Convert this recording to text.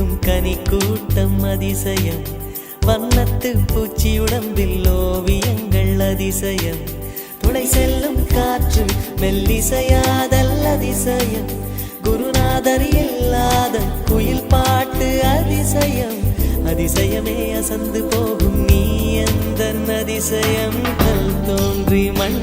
பூக்கும் கனி கூட்டம் அதிசயம், வண்ணத்து பூச்சி உடம்பில் ஓவியங்கள் அதிசயம், துளை செல்லும் காற்று மெல்லிசையாதல் அதிசயம், குருநாதர் இல்லாத குயில் பாட்டு அதிசயம், அதிசயமே அசந்து போகும் நீ எந்த அதிசயம், கல் தோன்றி மண்